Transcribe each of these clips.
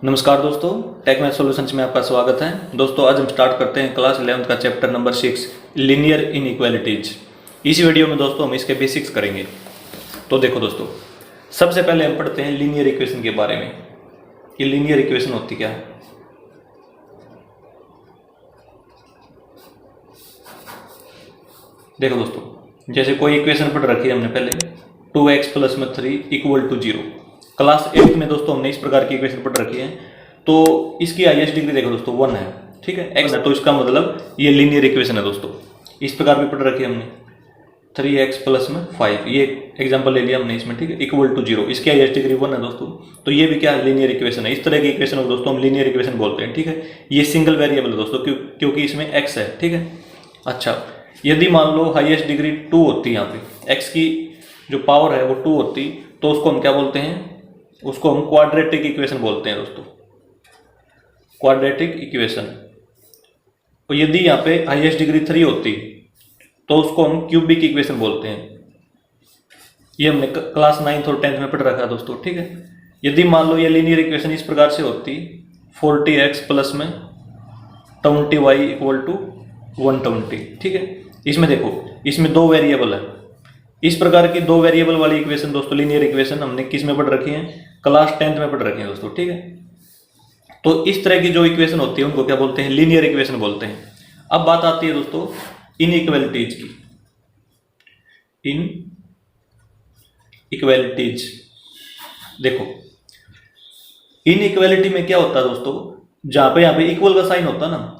नमस्कार दोस्तों, take math solutions में आपका स्वागत है। दोस्तों आज हम स्टार्ट करते हैं क्लास 11 का चैप्टर नंबर 6 लीनियर इनइक्वालिटीज। इस वीडियो में दोस्तों हम इसके बेसिक्स करेंगे। तो देखो दोस्तों, सबसे पहले हम पढ़ते हैं लीनियर इक्वेशन के बारे में कि लीनियर इक्वेशन होती क्या है। देखो दोस्तों, जैसे कोई इक्वेशन पढ़ रखी है हमने पहले 2x + 3 = 0। क्लास 8 में दोस्तों हमने इस प्रकार की इक्वेशन पढ़ रखी है। तो इसकी हाईएस्ट डिग्री देखो दोस्तों 1 है, ठीक है, x है, तो इसका मतलब ये लीनियर इक्वेशन है दोस्तों। इस प्रकार भी पढ़ रखी है हमने 3x + 5, ये एग्जांपल ले लिया हमने इसमें, ठीक है, = 0। इसकी हाईएस्ट डिग्री 1 है दोस्तों। तो ये भी क्या है, लीनियर इक्वेशन है। इस तरह की इक्वेशन को दोस्तों हम लीनियर इक्वेशन बोलते हैं, ठीक है। ये सिंगल वेरिएबल है दोस्तों, क्योंकि इसमें x है, ठीक है। अच्छा, यदि मान लो हाईएस्ट डिग्री 2 होती है, यहाँ पे x की जो पावर है वो 2 होती, तो उसको हम क्या बोलते हैं, उसको हम क्वाड्रेटिक इक्वेशन बोलते हैं दोस्तों, क्वाड्रेटिक इक्वेशन। और यदि यहाँ पे हाईएस्ट डिग्री 3 होती तो उसको हम क्यूबिक इक्वेशन बोलते हैं। ये हमने क्लास 9th और 10th में पढ़ रखा है दोस्तों, ठीक है। यदि मान लो ये लीनियर इक्वेशन इस प्रकार से होती 40x + 20y = 120, ठीक है। इसमें देखो, इसमें 2 वेरिएबल है। इस प्रकार की 2 वेरिएबल वाली इक्वेशन दोस्तों, लीनियर इक्वेशन हमने किस में पढ़ रखी है, क्लास 10th में पढ़ रखी है दोस्तों, ठीक है। तो इस तरह की जो इक्वेशन होती है उनको क्या बोलते हैं, लीनियर इक्वेशन बोलते हैं। अब बात आती है दोस्तों इनइक्वालिटीज की। इनइक्वालिटीज देखो, इनइक्वालिटी में क्या होता है दोस्तों, जहां पे यहाँ पे इक्वल का साइन होता है ना,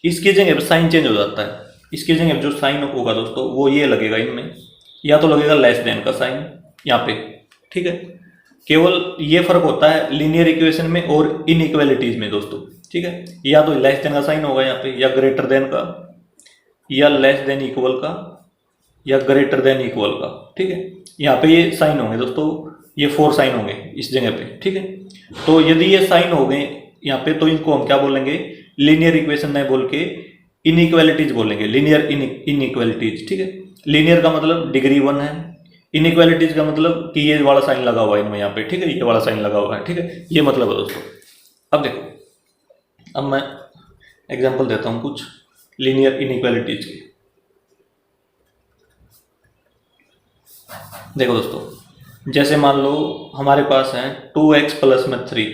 इसकी जगह पे साइन चेंज हो जाता है। इसकी जगह पे जो साइन होगा दोस्तों वो ये लगेगा, इनमें या तो लगेगा लेस देन का साइन यहाँ पे, ठीक है। केवल ये फर्क होता है लीनियर इक्वेशन में और इनइक्वालिटीज में दोस्तों, ठीक है। या तो लेस देन का साइन होगा यहाँ पे, या ग्रेटर देन का, या लेस देन इक्वल का, या ग्रेटर देन इक्वल का, ठीक है। यहाँ पे ये साइन होंगे दोस्तों, ये 4 साइन होंगे इस जगह पे, ठीक है। तो यदि ये साइन हो गए यहाँ पे, तो इनको हम क्या बोलेंगे, लीनियर इक्वेशन नहीं बोल के इनइक्वालिटीज बोलेंगे, लीनियर इनइक्वालिटीज, ठीक है। लीनियर का मतलब डिग्री 1 है, इनइक्वालिटीज का मतलब कि ये वाला साइन लगा हुआ है इनमें यहाँ पे, ठीक है, ये वाला साइन लगा हुआ है, ठीक है। ये मतलब है दोस्तों। अब देखो, अब मैं एग्जांपल देता हूँ कुछ लीनियर इनइक्वालिटीज के। देखो दोस्तों, जैसे मान लो हमारे पास है 2x + 3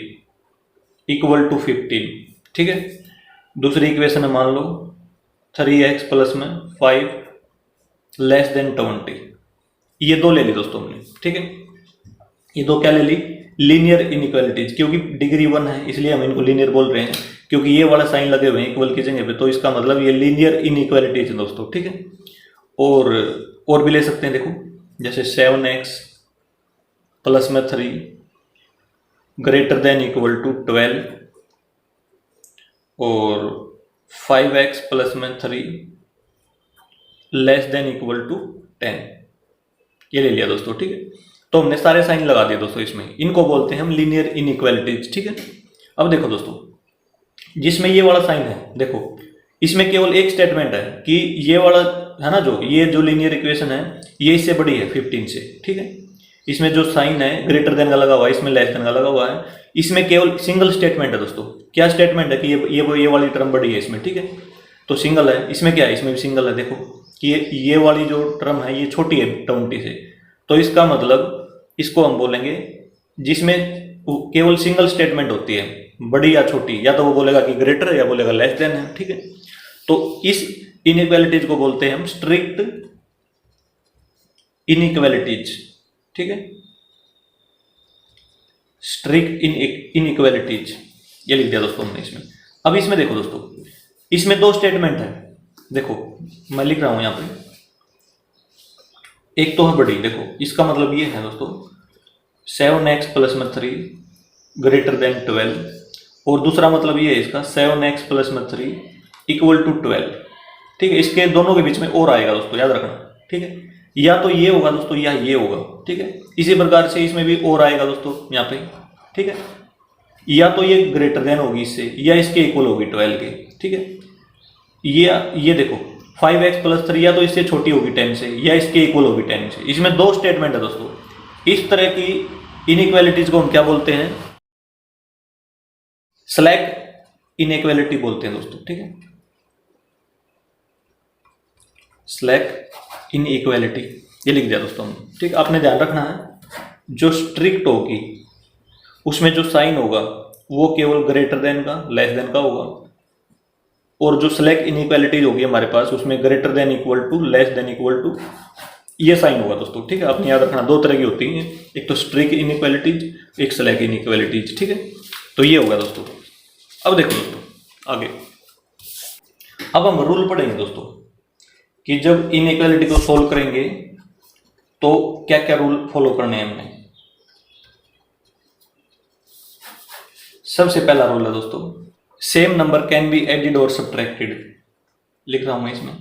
= 15, ठीक है। दूसरी इक्वेशन है मान लो 3x + 5 < 20। ये 2 ले ली दोस्तों हमने, ठीक है। ये 2 क्या ले ली, लीनियर इनइक्वालिटीज। क्योंकि डिग्री 1 है इसलिए हम इनको लीनियर बोल रहे हैं, क्योंकि ये वाला साइन लगे हुए हैं इक्वल की जगह पे, तो इसका मतलब ये लीनियर इनइक्वालिटीज है दोस्तों, ठीक है। और भी ले सकते हैं, देखो जैसे 7x + 3 > 12 और 5x + 3 < 10। ये ले लिया दोस्तों, ठीक है। तो हमने सारे साइन लगा दिए दोस्तों इसमें, इनको बोलते हैं हम लीनियर इनइक्वालिटीज, ठीक है। अब देखो दोस्तों, जिसमें ये वाला साइन है, देखो इसमें केवल एक स्टेटमेंट है कि ये वाला है ना, ये जो लीनियर इक्वेशन है ये इससे बड़ी है 15 से, ठीक है। इसमें जो साइन है ग्रेटर देन का लगा हुआ है, इसमें लेस देन का लगा हुआ है। इसमें केवल सिंगल स्टेटमेंट है दोस्तों। क्या स्टेटमेंट है कि ये वाली टर्म बड़ी है इसमें, ठीक है। तो सिंगल है, इसमें क्या है, इसमें भी सिंगल है। देखो कि ये वाली जो टर्म है ये छोटी है 20 से, तो इसका मतलब इसको हम बोलेंगे जिसमें केवल सिंगल स्टेटमेंट होती है, बड़ी या छोटी, या तो वो बोलेगा कि ग्रेटर है या बोलेगा लेस देन है, ठीक है। तो इस इनइक्वालिटीज को बोलते हैं हम स्ट्रिक्ट इनइक्वालिटीज, ठीक है, स्ट्रिक्ट इनइक्वालिटीज। ये लिख दिया दोस्तों हमने इसमें। अब इसमें देखो दोस्तों, इसमें 2 स्टेटमेंट है। देखो मैं लिख रहा हूं यहां पे, एक तो है बड़ी, देखो इसका मतलब ये है दोस्तों 7x + 3 > 12, और दूसरा मतलब ये है इसका 7x + 3 = 12, ठीक है। इसके दोनों के बीच में और आएगा दोस्तों, याद रखना, ठीक है। या तो ये होगा दोस्तों या ये होगा, ठीक है। इसी प्रकार से इसमें भी और आएगा दोस्तों यहाँ पे, ठीक है। या तो ये ग्रेटर देन होगी इससे, या इसके इक्वल होगी 12 के, ठीक है। ये देखो 5x + 3 या तो इससे छोटी होगी 10 से, या इसके इक्वल होगी 10 से। इसमें 2 स्टेटमेंट है दोस्तों। इस तरह की इनइक्वालिटीज को हम क्या बोलते हैं, स्लैक इनइक्वालिटी बोलते हैं दोस्तों, ठीक है, स्लैक इनइक्वालिटी ये लिख दिया दोस्तों हमने, ठीक। आपने ध्यान रखना है जो स्ट्रिक्ट होगी उसमें जो साइन होगा वो केवल ग्रेटर देन का, लेस देन का होगा, और जो स्लैक इनइक्वालिटीज होगी हमारे पास उसमें greater than equal to, less than equal to ये साइन होगा दोस्तों, ठीक है। आपने याद रखना दो तरह की होती हैं, एक तो स्ट्रिक्ट इनइक्वालिटीज, एक स्लैक इनइक्वालिटीज, ठीक है। तो ये होगा दोस्तों। अब देखो दोस्तों आगे, अब हम रूल पढ़ेंगे दोस्तों कि जब इनइक्वालिटी को सोल्व करेंगे तो क्या क्या रूल फॉलो करने हैं हमने। सबसे पहला रूल है दोस्तों, same number can be added और सब्ट्रैक्टेड। लिख रहा हूं मैं इसमें,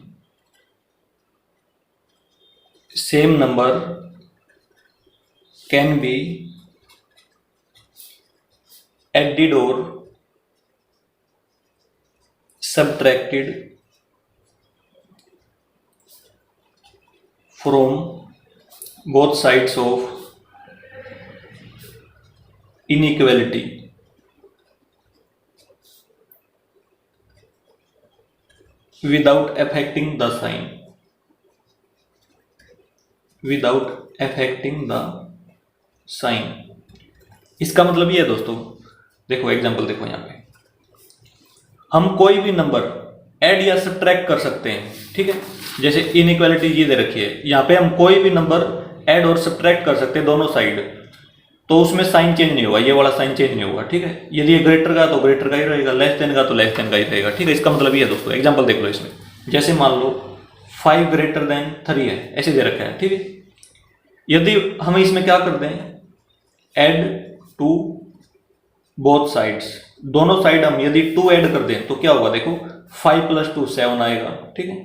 same number can be added और subtracted from both sides of inequality without affecting the sign, without affecting the sign. इसका मतलब ये है दोस्तों, देखो एग्जांपल देखो, यहाँ पे हम कोई भी नंबर ऐड या सब्ट्रैक्ट कर सकते हैं, ठीक है। जैसे इनइक्वालिटी ये दे रखी है, यहाँ पे हम कोई भी नंबर ऐड और सब्ट्रैक्ट कर सकते हैं दोनों साइड, तो उसमें साइन चेंज नहीं होगा, ये वाला साइन चेंज नहीं होगा, ठीक है। यदि ये ग्रेटर का तो ग्रेटर का ही रहेगा, लेस देन का तो लेस देन का ही रहेगा, ठीक है। इसका मतलब ये है दोस्तों, एग्जांपल देख लो इसमें, जैसे मान लो 5 ग्रेटर देन 3 है, ऐसे दे रखा है, ठीक है। यदि हम इसमें क्या कर दें, ऐड टू बोथ साइड्स, दोनों साइड हम यदि 2 ऐड कर दें तो क्या होगा, देखो 5 + 2 7 आएगा, ठीक है।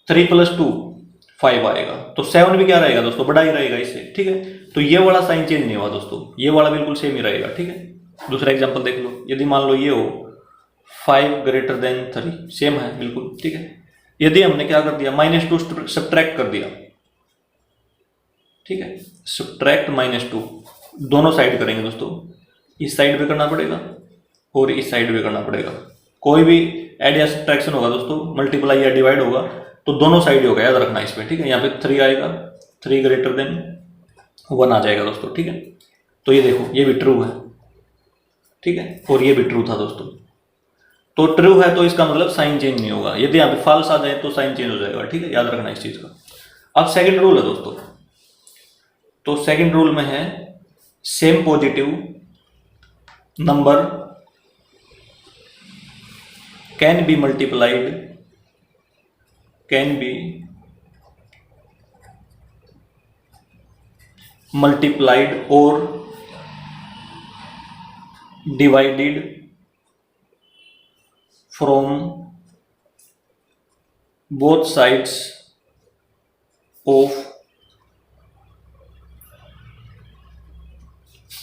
3 + 2 5 आएगा, तो 7 भी क्या रहेगा दोस्तों, बड़ा ही रहेगा इससे, ठीक है। तो ये वाला साइन चेंज नहीं हुआ दोस्तों, ये वाला बिल्कुल सेम ही रहेगा, ठीक है। दूसरा एग्जांपल देख लो, यदि मान लो ये हो 5 ग्रेटर देन 3, सेम है बिल्कुल, ठीक है। यदि हमने क्या कर दिया, -2 सब्ट्रैक्ट कर दिया, ठीक है, सब्ट्रैक्ट -2, दोनों साइड करेंगे दोस्तों, इस साइड पे करना पड़ेगा और इस साइड पे करना पड़ेगा। कोई भी ऐड या सब्ट्रैक्शन होगा दोस्तों, मल्टीप्लाई या डिवाइड होगा तो दोनों साइड ही होगा, याद रखना इस पे, ठीक है। यहाँ पे 3 आएगा, 3 ग्रेटर देन 1 आ जाएगा दोस्तों, ठीक है। तो ये देखो ये भी ट्रू है, ठीक है, और ये भी ट्रू था दोस्तों। तो ट्रू है तो इसका मतलब साइन चेंज नहीं होगा, यदि यहाँ पे फॉल्स आ जाए तो साइन चेंज हो जाएगा, ठीक है, याद रखना इस चीज का। अब सेकंड रूल है दोस्तों, तो सेकंड रूल में है same positive number can be multiplied, can be multiplied और divided from both sides of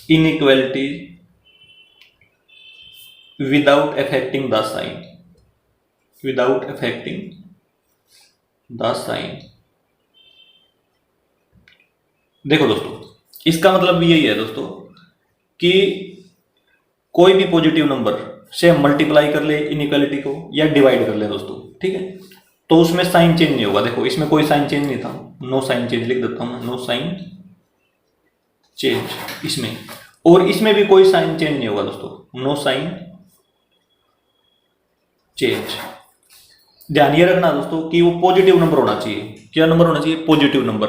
inequality without affecting the sign, without affecting the sign. देखो दोस्तों इसका मतलब भी यही है दोस्तों कि कोई भी पॉजिटिव नंबर से हम मल्टीप्लाई कर ले इनइक्वालिटी को या डिवाइड कर ले दोस्तों, ठीक है, तो उसमें साइन चेंज नहीं होगा। देखो इसमें कोई साइन चेंज नहीं था, नो साइन चेंज लिख देता हूं मैं, नो साइन चेंज इसमें, और इसमें भी कोई साइन चेंज नहीं होगा दोस्तों, नो साइन चेंज। ध्यान ये रखना दोस्तों कि वो पॉजिटिव नंबर होना चाहिए। क्या नंबर होना चाहिए? Positive number.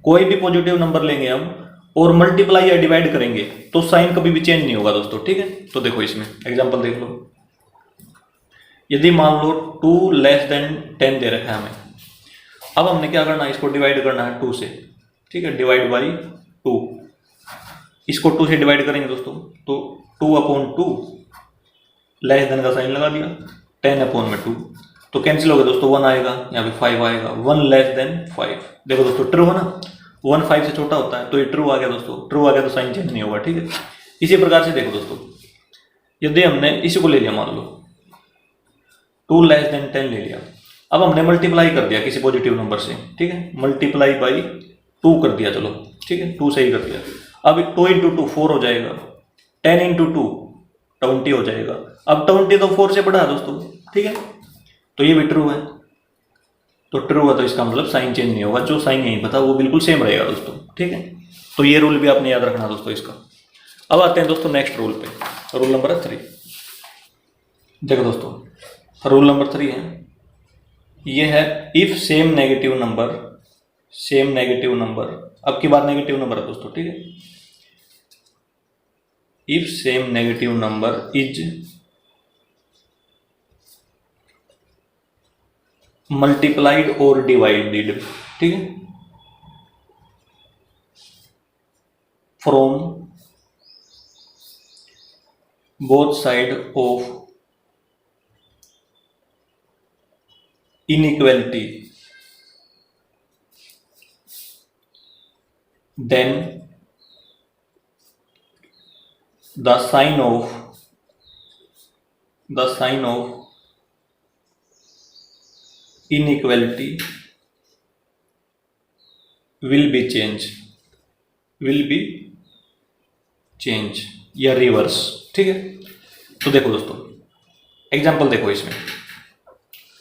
कोई भी पॉजिटिव नंबर लेंगे हम और मल्टीप्लाई या डिवाइड करेंगे तो साइन कभी भी चेंज नहीं होगा दोस्तों, ठीक है। तो देखो इसमें एग्जांपल देख लो, यदि मान लो 2 लेस देन 10 दे रखा है हमें, अब हमने क्या करना है, इसको डिवाइड करना है 2 से, ठीक है, डिवाइड बाई 2। इसको 2 से डिवाइड करेंगे दोस्तों तो 2/2 लेस देन का साइन लगा दिया, 10/2 तो कैंसिल हो गया दोस्तों, 1 आएगा, यहाँ पे 5 आएगा, 1 लेस देन 5। देखो दोस्तों ट्रू है ना, 1 5 से छोटा होता है तो ये ट्रू आ गया दोस्तों, ट्रू आ गया तो साइन चेंज नहीं होगा, ठीक है। इसी प्रकार से देखो दोस्तों, यदि हमने इसी को ले लिया, मान लो 2 लेस देन 10 ले लिया, अब हमने मल्टीप्लाई कर दिया किसी पॉजिटिव नंबर से, ठीक है, मल्टीप्लाई बाई 2 कर दिया, चलो ठीक है, 2 से ही कर दिया। अब 2 × 2 4 हो जाएगा, 10 × 2 20 हो जाएगा। अब 20 तो 4 से बड़ा है दोस्तों, ठीक है, तो ये भी ट्रू है। तो ट्रू है तो इसका मतलब साइन चेंज नहीं होगा, जो साइन यहीं पता वो बिल्कुल सेम रहेगा दोस्तों, ठीक है। तो ये रूल भी आपने याद रखना दोस्तों इसका। अब आते हैं दोस्तों नेक्स्ट रूल पे, रूल नंबर 3। देखो दोस्तों रूल नंबर 3 है, ये है इफ सेम नेगेटिव नंबर, अब की बात नेगेटिव नंबर है दोस्तों, ठीक है। If same negative number is multiplied और डिवाइडेड, ठीक है, from both side of inequality, then the sign of inequality will be change या रिवर्स, ठीक है। तो देखो दोस्तों एग्जाम्पल देखो इसमें,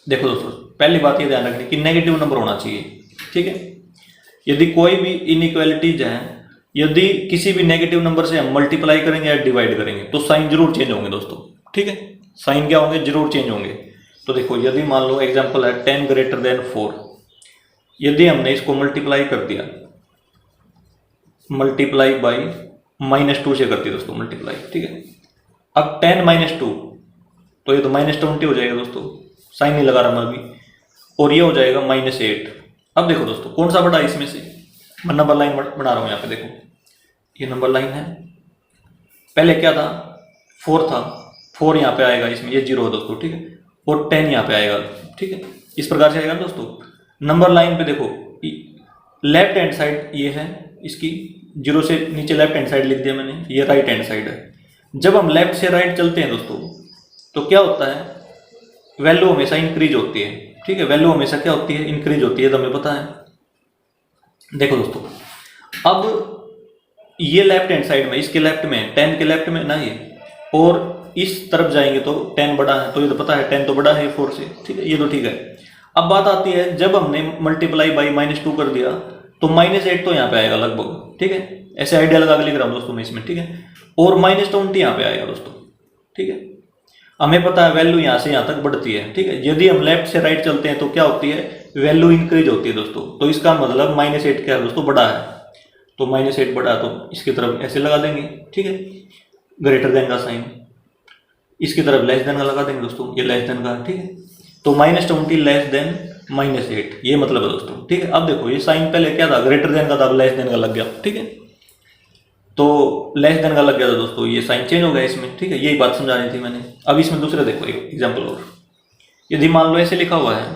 देखो दोस्तों पहली बात ये ध्यान रखनी कि नेगेटिव नंबर होना चाहिए, ठीक है। यदि कोई भी इनइक्वालिटीज है, यदि किसी भी नेगेटिव नंबर से हम मल्टीप्लाई करेंगे या डिवाइड करेंगे तो साइन जरूर चेंज होंगे दोस्तों, ठीक है। साइन क्या होंगे, जरूर चेंज होंगे। तो देखो यदि मान लो एग्जांपल है 10 ग्रेटर देन 4, यदि हमने इसको मल्टीप्लाई कर दिया, मल्टीप्लाई बाई -2 से करती है दोस्तों मल्टीप्लाई, ठीक है। अब 10 - 2 तो ये तो -20 हो जाएगा दोस्तों, साइन नहीं लगा रहा मैं अभी, और ये हो जाएगा -8। अब देखो दोस्तों कौन सा बड़ा है इसमें से, मैं नंबर लाइन बना रहा हूं यहाँ पे, देखो ये नंबर लाइन है, पहले क्या था 4 था, 4 यहाँ पे आएगा इसमें, ये 0 है दोस्तों, ठीक है, और 10 यहाँ पे आएगा, ठीक है। इस प्रकार से आएगा दोस्तों। नंबर लाइन पे देखो लेफ्ट हैंड साइड ये है इसकी, 0 से नीचे लेफ्ट हैंड साइड लिख दिया मैंने, ये राइट हैंड साइड है। जब हम लेफ्ट से राइट चलते हैं दोस्तों तो क्या होता है, वैल्यू हमेशा इंक्रीज होती है, ठीक है, वैल्यू हमेशा क्या होती है, इंक्रीज होती है, तो हमें पता है। देखो दोस्तों अब ये लेफ्ट हैंड साइड में, इसके लेफ्ट में 10 के लेफ्ट में ना ये, और इस तरफ जाएंगे तो 10 बड़ा है, तो ये तो पता है 10 तो बड़ा है 4 से, ठीक है, ये तो ठीक है। अब बात आती है जब हमने मल्टीप्लाई बाई -2 कर दिया तो -8 तो यहाँ पे आएगा लगभग, ठीक है, ऐसे आइडिया लगा के लिख रहा हूँ दोस्तों मैं इसमें, ठीक है, और -20 यहाँ पे आएगा दोस्तों, ठीक है। हमें पता है वैल्यू यहाँ से यहाँ तक बढ़ती है, ठीक है। यदि हम लेफ्ट से राइट चलते हैं तो क्या होती है, वैल्यू इंक्रीज होती है दोस्तों। तो इसका मतलब -8 क्या है दोस्तों, बड़ा है, तो -8 बड़ा है तो इसकी तरफ ऐसे लगा देंगे, ठीक है, ग्रेटर देन का साइन, इसकी तरफ लेस देन का लगा देंगे दोस्तों, ये लेस देन का, ठीक है। तो -20 लेस देन -8, ये मतलब है दोस्तों, ठीक है। अब देखो ये साइन पहले क्या था, ग्रेटर देन का था, अब लेस देन का लग गया, ठीक है, तो लेस देन का लग गया था दोस्तों, ये साइन चेंज हो गया इसमें, ठीक है, यही बात समझानी थी मैंने। अब इसमें दूसरा देखो एक एग्जाम्पल और, यदि मान लो ऐसे लिखा हुआ है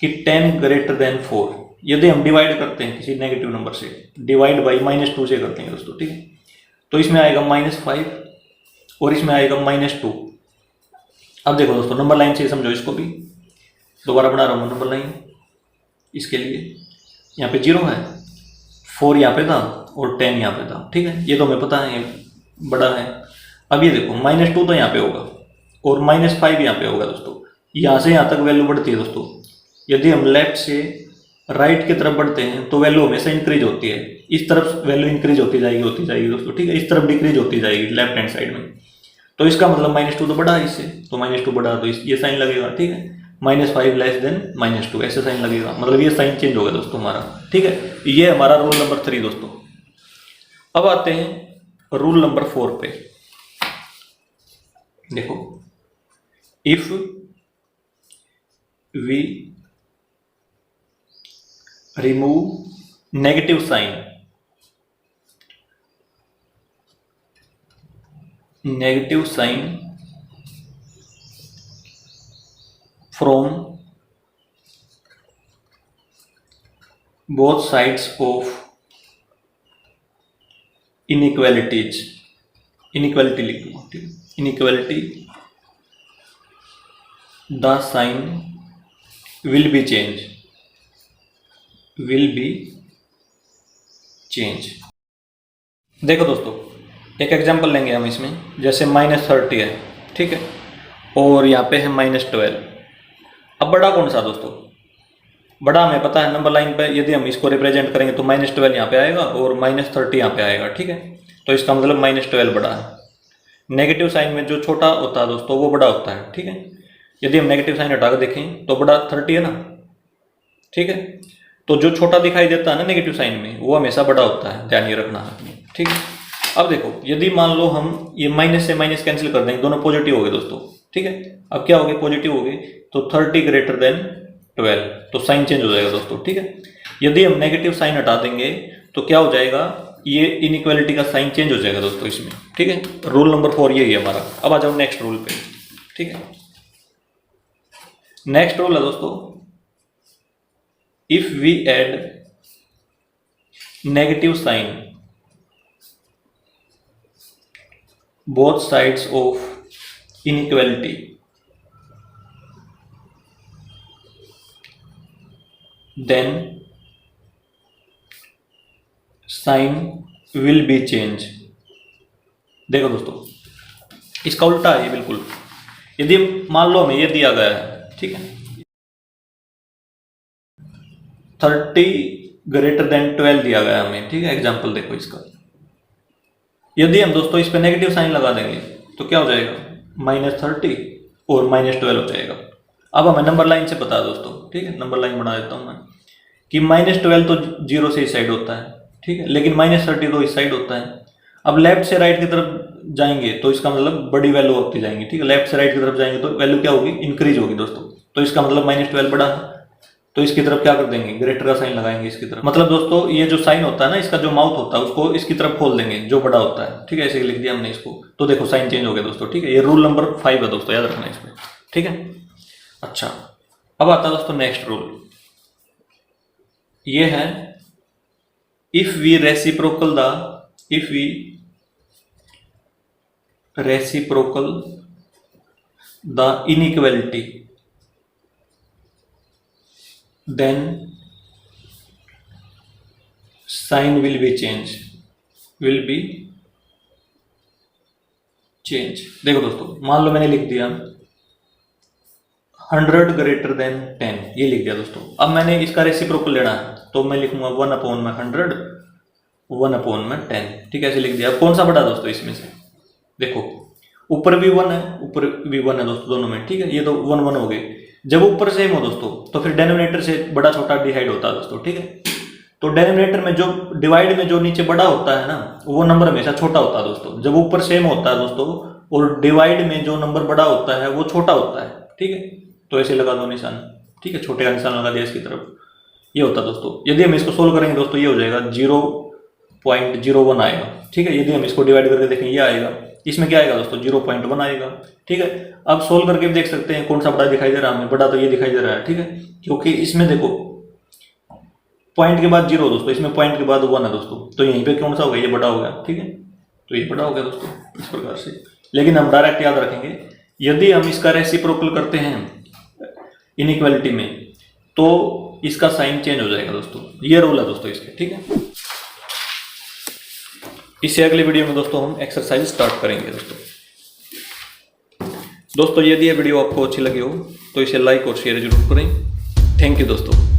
कि 10 ग्रेटर देन 4, यदि हम डिवाइड करते हैं किसी नेगेटिव नंबर से, डिवाइड बाई -2 से करते हैं दोस्तों, ठीक है, तो इसमें आएगा -5 और इसमें आएगा -2। अब देखो दोस्तों नंबर लाइन से समझो इसको भी, दोबारा बना रहा हूँ नंबर लाइन इसके लिए, यहाँ पे 0 है, 4 यहाँ पे था और 10 यहाँ पे था, ठीक है, ये तो हमें पता है ये बड़ा है। अब ये देखो -2 तो यहाँ पे होगा और -5 यहाँ पे होगा दोस्तों, यहाँ से यहाँ तक वैल्यू बढ़ती है दोस्तों। यदि हम लेफ्ट से राइट की तरफ बढ़ते हैं तो वैल्यू हमेशा इंक्रीज होती है, इस तरफ वैल्यू इंक्रीज होती जाएगी दोस्तों, ठीक है, इस तरफ डिक्रीज होती जाएगी लेफ्ट हैंड साइड में। तो इसका मतलब -2 तो बड़ा है इससे, तो -2 बड़ा तो ये साइन लगेगा, ठीक है, -5 लेस देन -2 ऐसे साइन लगेगा, मतलब ये साइन चेंज होगा दोस्तों हमारा, ठीक है। ये हमारा रूल नंबर 3 दोस्तों। अब आते हैं रूल नंबर 4 पे। देखो if we remove negative sign from both sides of inequality लिख लो, ठीक है, inequality, the sign will be change। देखो दोस्तों एक एग्जांपल लेंगे हम इसमें, जैसे -30 है, ठीक है, और यहाँ पे है -12। अब बड़ा कौन सा दोस्तों? बड़ा हमें पता है नंबर लाइन पे, यदि हम इसको रिप्रेजेंट करेंगे तो -12 यहाँ पे आएगा और -30 यहाँ पे आएगा, ठीक है। तो इसका मतलब -12 बड़ा है। नेगेटिव साइन में जो छोटा होता है दोस्तों वो बड़ा होता है, ठीक है। यदि हम नेगेटिव साइन हटा कर देखें तो बड़ा 30 है ना, ठीक है। तो जो छोटा दिखाई देता है ना नेगेटिव साइन में, वो हमेशा बड़ा होता है, ध्यान ये रखना है, ठीक है। अब देखो, यदि मान लो हम ये माइनस से माइनस कैंसिल कर देंगे, दोनों पॉजिटिव हो गए दोस्तों, ठीक है। अब क्या हो गए? पॉजिटिव हो गए, तो 30 ग्रेटर देन 12, तो साइन चेंज हो जाएगा दोस्तों, ठीक है। यदि हम नेगेटिव साइन हटा देंगे तो क्या हो जाएगा? ये इनइक्वालिटी का साइन चेंज हो जाएगा दोस्तों इसमें, ठीक है। रूल नंबर 4 यही है हमारा। अब आ जाओ नेक्स्ट रूल पे, ठीक है। नेक्स्ट रूल है दोस्तों, if we add negative sign both sides of inequality, then sign will be change। देखो दोस्तों, इसका उल्टा है ये बिल्कुल। यदि मान लो हमें ये दिया गया है, ठीक है, 30 ग्रेटर देन 12 दिया गया हमें, ठीक है। एग्जाम्पल देखो इसका, यदि हम दोस्तों इस पे नेगेटिव साइन लगा देंगे तो क्या हो जाएगा? -30 और -12 हो जाएगा। अब हमें नंबर लाइन से पता है दोस्तों, ठीक है। नंबर लाइन बना देता हूं मैं कि -12 तो 0 से इस साइड होता है, ठीक है, लेकिन -30 तो इस साइड होता है। अब लेफ्ट से राइट की तरफ जाएंगे तो इसका मतलब बड़ी वैल्यू होती जाएंगी, ठीक है। लेफ्ट से राइट की तरफ जाएंगे तो वैल्यू क्या होगी? इंक्रीज होगी दोस्तों। तो इसका मतलब -12 बड़ा है, तो इसकी तरफ क्या कर देंगे? ग्रेटर का साइन लगाएंगे इसकी तरफ। मतलब दोस्तों ये जो साइन होता है ना, इसका जो माउथ होता है उसको इसकी तरफ खोल देंगे जो बड़ा होता है, ठीक है। ऐसे लिख दिया हमने इसको, तो देखो साइन चेंज हो गया दोस्तों, ठीक है। ये रूल नंबर 5 है दोस्तों, याद रखना इसमें, ठीक है। अच्छा, अब आता है दोस्तों नेक्स्ट रूल। ये है if we reciprocal the inequality then sign will be change। देखो दोस्तों, मान लो मैंने लिख दिया 100 ग्रेटर देन 10, ये लिख दिया दोस्तों। अब मैंने इसका रेसिप्रोकल लेना है तो मैं लिखूंगा 1/100 1/10, ठीक है, ऐसे लिख दिया। अब कौन सा बड़ा दोस्तों इसमें से? देखो ऊपर भी 1 है, ऊपर भी 1 है दोस्तों दोनों में, ठीक है। ये तो 1 1 हो गए। जब ऊपर सेम हो दोस्तों तो फिर डिनोमिनेटर से बड़ा छोटा डिवाइड होता है दोस्तों, ठीक है। तो डिनोमिनेटर में जो डिवाइड में जो नीचे बड़ा होता है ना, वो नंबर हमेशा छोटा होता है दोस्तों। जब ऊपर सेम होता है दोस्तों और डिवाइड में जो नंबर बड़ा होता है वो छोटा होता है, ठीक है। तो ऐसे लगा दो निशान, ठीक है, छोटे का निशान लगा दिया इसकी तरफ। ये होता है दोस्तों। यदि हम इसको सोल्व करेंगे दोस्तों, ये हो जाएगा 0.01 आएगा, ठीक है। यदि हम इसको डिवाइड करके देखें, ये आएगा, इसमें क्या आएगा दोस्तों? 0.1 आएगा, ठीक है। अब सोल्व करके देख सकते हैं कौन सा बड़ा दिखाई दे रहा है हमें। बड़ा तो ये दिखाई दे रहा है, ठीक है, क्योंकि इसमें देखो पॉइंट के बाद 0 दोस्तों, इसमें पॉइंट के बाद 1 है दोस्तों। तो यहीं पे कौन सा हो गया? ये बड़ा हो गया, ठीक है। तो ये बड़ा हो गया दोस्तों इस प्रकार से। लेकिन हम डायरेक्ट याद रखेंगे, यदि हम इसका रेसिप्रोकल करते हैं इनइक्वालिटी में तो इसका साइन चेंज हो जाएगा दोस्तों। ये रूल है दोस्तों इसके, ठीक है। इससे अगले वीडियो में दोस्तों हम एक्सरसाइज स्टार्ट करेंगे दोस्तों। यदि ये वीडियो आपको अच्छी लगी हो तो इसे लाइक और शेयर जरूर करें। थैंक यू दोस्तों।